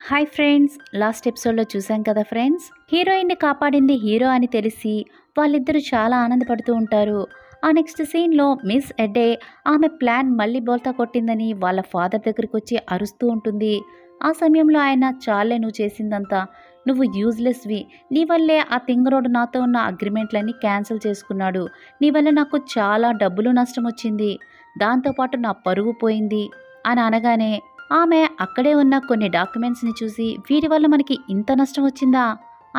Hi friends, last ఎపిసోడ్లో చూసాం కదా ఫ్రెండ్స్. హీరోయిన్ని కాపాడింది హీరో అని తెలిసి వాళ్ళిద్దరూ చాలా ఆనందపడుతూ ఉంటారు. ఆ నెక్స్ట్ సీన్లో మిస్ ఎడ్డే ఆమె ప్లాన్ మళ్ళీ బోల్తా కొట్టిందని వాళ్ళ ఫాదర్ దగ్గరికి వచ్చి అరుస్తూ ఉంటుంది. ఆ సమయంలో ఆయన, చాలే నువ్వు చేసిందంతా, నువ్వు యూజ్లెస్వి, నీ వల్లే ఆ తింగరోడు నాతో ఉన్న అగ్రిమెంట్లన్నీ క్యాన్సిల్ చేసుకున్నాడు, నీ వల్ల నాకు చాలా డబ్బులు నష్టం వచ్చింది, దాంతోపాటు నా పరువు పోయింది అని అనగానే ఆమె అక్కడే ఉన్న కొన్ని డాక్యుమెంట్స్ని చూసి వీటి వల్ల మనకి ఇంత నష్టం వచ్చిందా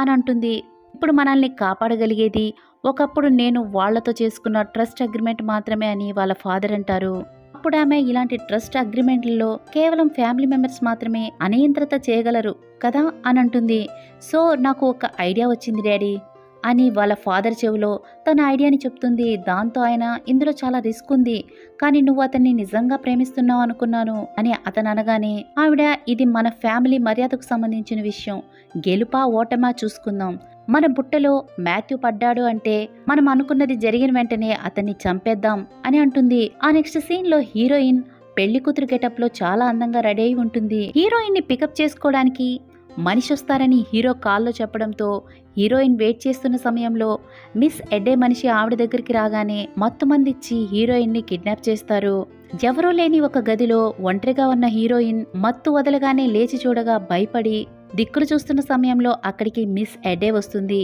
అని అంటుంది. ఇప్పుడు మనల్ని కాపాడగలిగేది ఒకప్పుడు నేను వాళ్లతో చేసుకున్న ట్రస్ట్ అగ్రిమెంట్ మాత్రమే అని వాళ్ళ ఫాదర్ అంటారు. అప్పుడు ఆమె ఇలాంటి ట్రస్ట్ అగ్రిమెంట్లలో కేవలం ఫ్యామిలీ మెంబర్స్ మాత్రమే అనియంత్రిత చేయగలరు కదా అని అంటుంది. సో నాకు ఒక ఐడియా వచ్చింది డాడీ అని వాళ్ళ ఫాదర్ చెవిలో తన ఐడియాని చెప్తుంది. దాంతో ఆయన, ఇందులో చాలా రిస్క్ ఉంది, కానీ నువ్వు అతన్ని నిజంగా ప్రేమిస్తున్నావు అనుకున్నాను అని అతను అనగానే ఆవిడ, ఇది మన ఫ్యామిలీ మర్యాదకు సంబంధించిన విషయం, గెలుపా ఓటమా చూసుకుందాం, మన బుట్టలో మాథ్యూ పడ్డాడు అంటే మనం అనుకున్నది జరిగిన వెంటనే అతన్ని చంపేద్దాం అని అంటుంది. ఆ నెక్స్ట్ సీన్ లో హీరోయిన్ పెళ్లి కూతురు గెటప్ లో చాలా అందంగా రెడీ అయి ఉంటుంది. హీరోయిన్ ని పికప్ చేసుకోవడానికి మనిషి వస్తారని హీరో కాల్లో చెప్పడంతో హీరోయిన్ వెయిట్ చేస్తున్న సమయంలో మిస్ ఎడ్డే మనిషి ఆవిడ దగ్గరికి రాగానే మత్తుమంది ఇచ్చి హీరోయిన్ ని కిడ్నాప్ చేస్తారు. ఎవరూ లేని ఒక గదిలో ఒంటరిగా ఉన్న హీరోయిన్ మత్తు వదలగానే లేచి చూడగా భయపడి దిక్కులు చూస్తున్న సమయంలో అక్కడికి మిస్ ఎడ్డే వస్తుంది.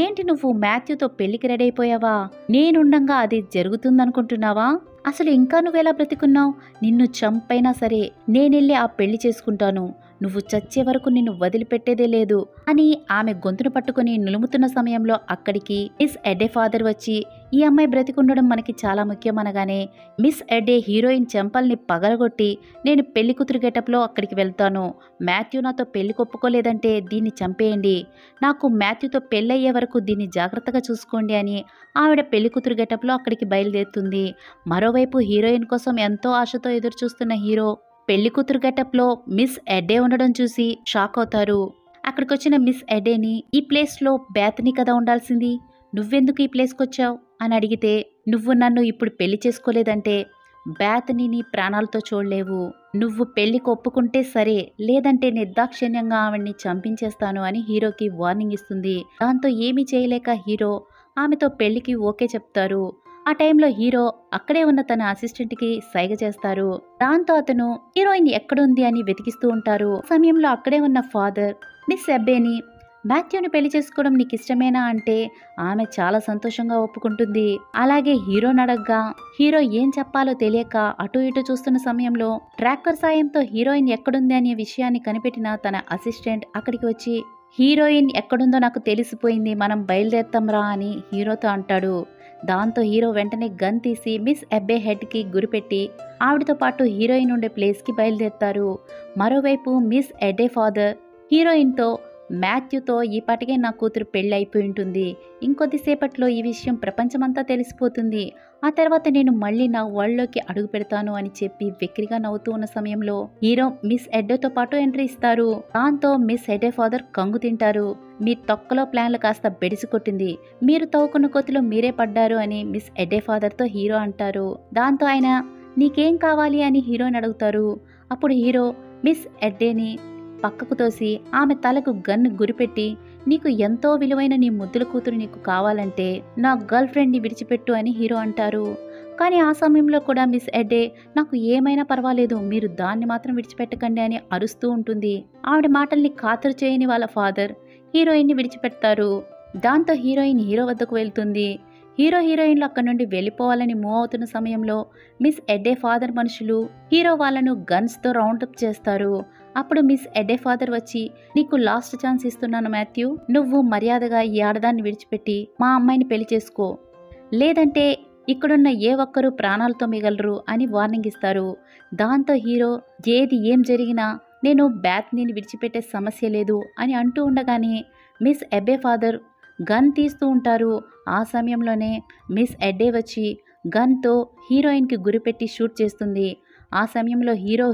ఏంటి నువ్వు మాథ్యూతో పెళ్లికి రెడీ అయిపోయావా? నేనుండంగా అది జరుగుతుందనుకుంటున్నావా? అసలు ఇంకా నువ్వెలా బ్రతికున్నావు? నిన్ను చంపైనా సరే నేనెళ్ళి ఆ పెళ్లి చేసుకుంటాను, నువ్వు చచ్చే వరకు నిన్ను వదిలిపెట్టేదే లేదు అని ఆమె గొంతును పట్టుకుని నులుముతున్న సమయంలో అక్కడికి మిస్ ఎడ్డే ఫాదర్ వచ్చి, ఈ అమ్మాయి బ్రతికుండడం మనకి చాలా ముఖ్యం అనగానే మిస్ ఎడ్డే హీరోయిన్ చెంపల్ని పగలగొట్టి, నేను పెళ్లి కూతురు గెటప్లో అక్కడికి వెళ్తాను, మాథ్యూ నాతో పెళ్లి కొప్పుకోలేదంటే దీన్ని చంపేయండి, నాకు మాథ్యూతో పెళ్ళయ్యే వరకు దీన్ని జాగ్రత్తగా చూసుకోండి అని ఆవిడ పెళ్లి కూతురు గెటప్లో అక్కడికి బయలుదేరుతుంది. మరోవైపు హీరోయిన్ కోసం ఎంతో ఆశతో ఎదురు చూస్తున్న హీరో పెళ్లి కూతురు గెటప్లో మిస్ ఎడ్డే ఉండడం చూసి షాక్ అవుతారు. అక్కడికొచ్చిన మిస్ ఎడ్డేని, ఈ ప్లేస్లో బ్యాత్ని కదా ఉండాల్సింది, నువ్వెందుకు ఈ ప్లేస్కి వచ్చావు అని అడిగితే, నువ్వు నన్ను ఇప్పుడు పెళ్లి చేసుకోలేదంటే బ్యాత్ని నీ ప్రాణాలతో చూడలేవు, నువ్వు పెళ్లికి ఒప్పుకుంటే సరే, లేదంటే నిర్దాక్షిణ్యంగా ఆవిడ్ని చంపించేస్తాను అని హీరోకి వార్నింగ్ ఇస్తుంది. దాంతో ఏమీ చేయలేక హీరో ఆమెతో పెళ్లికి ఓకే చెప్తారు. ఆ టైంలో హీరో అక్కడే ఉన్న తన అసిస్టెంట్కి సైగ చేస్తారు. దాంతో అతను హీరోయిన్ ఎక్కడుంది అని వెతికిస్తూ ఉంటారు. సమయంలో అక్కడే ఉన్న ఫాదర్ మిస్ ఎబ్బేని, మాథ్యూని పెళ్లి చేసుకోవడం నీకు ఇష్టమేనా అంటే ఆమె చాలా సంతోషంగా ఒప్పుకుంటుంది. అలాగే హీరోని అడగ్గా హీరో ఏం చెప్పాలో తెలియక అటు ఇటు చూస్తున్న సమయంలో ట్రాకర్ సాయంతో హీరోయిన్ ఎక్కడుంది అనే విషయాన్ని కనిపెట్టిన తన అసిస్టెంట్ అక్కడికి వచ్చి, హీరోయిన్ ఎక్కడుందో నాకు తెలిసిపోయింది, మనం బయలుదేరుతాంరా అని హీరోతో అంటాడు. దాంతో హీరో వెంటనే గన్ తీసి మిస్ ఎబ్బే హెడ్కి గురిపెట్టి ఆవిడతో పాటు హీరోయిన్ ఉండే ప్లేస్కి బయలుదేరుతారు. మరోవైపు మిస్ ఎడ్డే ఫాదర్ హీరోయిన్తో, మాథ్యూతో ఈ పాటికే నా కూతురు పెళ్లి అయిపోయి ఉంటుంది, ఇంకొద్దిసేపట్లో ఈ విషయం ప్రపంచమంతా తెలిసిపోతుంది, ఆ తర్వాత నేను మళ్ళీ నా వరల్డ్లోకి అడుగు పెడతాను అని చెప్పి వెక్కిరిగా నవ్వుతూ ఉన్న సమయంలో హీరో మిస్ ఎడ్డేతో పాటు ఎంట్రీ ఇస్తారు. దాంతో మిస్ ఎడ్డే ఫాదర్ కంగు తింటారు. మీ తొక్కలో ప్లాన్లు కాస్త బెడిసి కొట్టింది, మీరు తవ్వుకున్న కోతిలో మీరే పడ్డారు అని మిస్ ఎడ్డే ఫాదర్తో హీరో అంటారు. దాంతో ఆయన, నీకేం కావాలి అని హీరోని అడుగుతారు. అప్పుడు హీరో మిస్ ఎడ్డేని పక్కకు తోసి ఆమె తలకు గన్ను గురిపెట్టి, నీకు ఎంతో విలువైన నీ ముద్దుల కూతురు నీకు కావాలంటే నా గర్ల్ ఫ్రెండ్ని విడిచిపెట్టు అని హీరో అంటారు. కానీ ఆ సమయంలో కూడా మిస్ ఎడ్డే, నాకు ఏమైనా పర్వాలేదు, మీరు దాన్ని మాత్రం విడిచిపెట్టకండి అని అరుస్తూ ఉంటుంది. ఆవిడ మాటల్ని ఖాతరు చేయని వాళ్ళ ఫాదర్ హీరోయిన్ని విడిచిపెడతారు. దాంతో హీరోయిన్ హీరో వద్దకు వెళ్తుంది. హీరోయిన్లు అక్కడి నుండి వెళ్ళిపోవాలని మూవ్ అవుతున్న సమయంలో మిస్ ఎడ్డే ఫాదర్ మనుషులు హీరో వాళ్ళను గన్స్తో రౌండప్ చేస్తారు. అప్పుడు మిస్ ఎడ్డే ఫాదర్ వచ్చి, నీకు లాస్ట్ ఛాన్స్ ఇస్తున్నాను మాథ్యూ, నువ్వు మర్యాదగా ఈ ఆడదాన్ని విడిచిపెట్టి మా అమ్మాయిని పెళ్లి చేసుకో, లేదంటే ఇక్కడున్న ఏ ఒక్కరూ ప్రాణాలతో మిగలరు అని వార్నింగ్ ఇస్తారు. దాంతో హీరో, ఏది ఏం జరిగినా నేను బ్యాత్ని విడిచిపెట్టే సమస్య లేదు అని అంటూ ఉండగానే మిస్ ఎబ్బే ఫాదర్ గన్ తీస్తూ ఉంటారు. ఆ సమయంలోనే మిస్ ఎడ్డే వచ్చి గన్తో హీరోయిన్కి గురిపెట్టి షూట్ చేస్తుంది. ఆ సమయంలో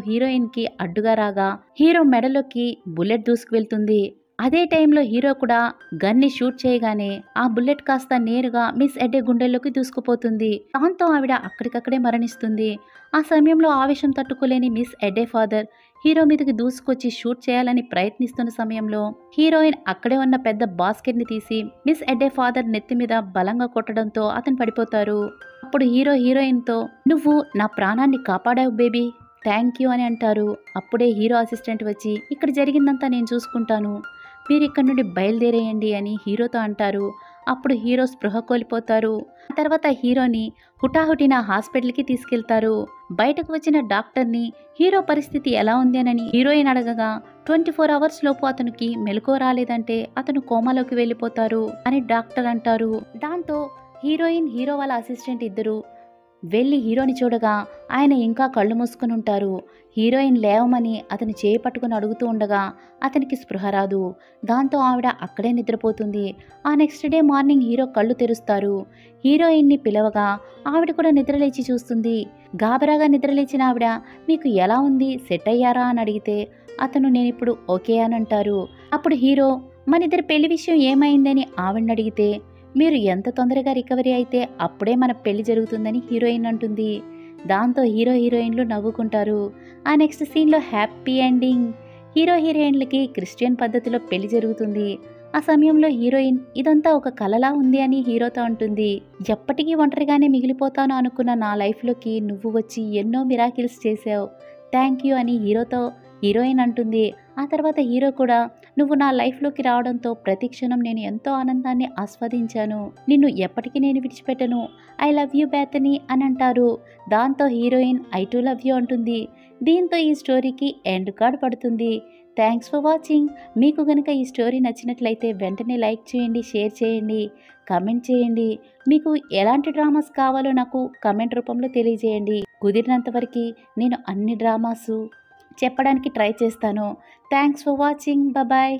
హీరోయిన్కి అడ్డుగా రాగా హీరో మెడలోకి బుల్లెట్ దూసుకు వెళ్తుంది. అదే టైంలో హీరో కూడా గన్ని షూట్ చేయగానే ఆ బుల్లెట్ కాస్త నేరుగా మిస్ ఎడ్డే గుండెల్లోకి దూసుకుపోతుంది. దాంతో ఆవిడ అక్కడికక్కడే మరణిస్తుంది. ఆ సమయంలో ఆవేశం తట్టుకోలేని మిస్ ఎడ్డే ఫాదర్ హీరో మీదకి దూసుకొచ్చి షూట్ చేయాలని ప్రయత్నిస్తున్న సమయంలో హీరోయిన్ అక్కడే ఉన్న పెద్ద బాస్కెట్ని తీసి మిస్ ఎడ్డే ఫాదర్ నెత్తి మీద బలంగా కొట్టడంతో అతను పడిపోతారు. అప్పుడు హీరో హీరోయిన్తో నువ్వు నా ప్రాణాన్ని కాపాడావు బేబీ, థ్యాంక్ యూ అని అంటారు. అప్పుడే హీరో అసిస్టెంట్ వచ్చి ఇక్కడ జరిగిందంతా నేను చూసుకుంటాను, మీరు ఇక్కడ నుండి బయలుదేరేయండి అని హీరోతో అంటారు. అప్పుడు హీరో స్పృహ కోల్పోతారు. ఆ తర్వాత హీరోని హుటాహుటిన హాస్పిటల్కి తీసుకెళ్తారు. బయటకు వచ్చిన డాక్టర్ని హీరో పరిస్థితి ఎలా ఉంది అని హీరోయిన్ అడగగా 24 అవర్స్ లోపు అతనికి మెలకువ రాలేదంటే అతను కోమాలోకి వెళ్ళిపోతారు అని డాక్టర్ అంటారు. దాంతో హీరోయిన్ హీరో వాళ్ళ అసిస్టెంట్ ఇద్దరు వెళ్ళి హీరోని చూడగా ఆయన ఇంకా కళ్ళు మూసుకుని ఉంటారు. హీరోయిన్ లేవమని అతని చేయి పట్టుకుని అడుగుతూ ఉండగా అతనికి స్పృహ రాదు. దాంతో ఆవిడ అక్కడే నిద్రపోతుంది. ఆ నెక్స్ట్ డే మార్నింగ్ హీరో కళ్ళు తెరుస్తారు. హీరోయిన్ని పిలవగా ఆవిడ కూడా నిద్రలేచి చూస్తుంది. గాబరాగా నిద్రలేచిన ఆవిడ మీకు ఎలా ఉంది, సెట్ అయ్యారా అని అడిగితే అతను నేనిప్పుడు ఓకే అని అంటారు. అప్పుడు హీరో మనిద్దరి పెళ్లి విషయం ఏమైందని ఆవిడని అడిగితే మీరు ఎంత తొందరగా రికవరీ అయితే అప్పుడే మన పెళ్లి జరుగుతుందని హీరోయిన్ అంటుంది. దాంతో హీరో హీరోయిన్లు నవ్వుకుంటారు. ఆ నెక్స్ట్ సీన్లో హ్యాపీ ఎండింగ్. హీరో హీరోయిన్లకి క్రిస్టియన్ పద్ధతిలో పెళ్లి జరుగుతుంది. ఆ సమయంలో హీరోయిన్ ఇదంతా ఒక కలలా ఉంది అని హీరోతో అంటుంది. ఎప్పటికీ ఒంటరిగానే మిగిలిపోతాను అనుకున్న నా లైఫ్లోకి నువ్వు వచ్చి ఎన్నో మిరాకిల్స్ చేసావు, థ్యాంక్ యూ అని హీరోతో హీరోయిన్ అంటుంది. ఆ తర్వాత హీరో కూడా నువ్వు నా లైఫ్లోకి రావడంతో ప్రతి క్షణం నేను ఎంతో ఆనందాన్ని ఆస్వాదించాను, నిన్ను ఎప్పటికీ నేను విడిచిపెట్టను, ఐ లవ్ యూ బేతని అని అంటారు. దాంతో heroine I to love you అంటుంది. దీంతో ఈ స్టోరీకి ఎండ్ కార్డ్ పడుతుంది. Thanks for watching. మీకు కనుక ఈ స్టోరీ నచ్చినట్లయితే వెంటనే లైక్ చేయండి, షేర్ చేయండి, కమెంట్ చేయండి. మీకు ఎలాంటి డ్రామాస్ కావాలో నాకు కమెంట్ రూపంలో తెలియజేయండి. కుదిరినంత వరకు నేను అన్ని డ్రామాసు చెప్పడానికి ట్రై చేస్తాను. Thanks for watching. బాయ్.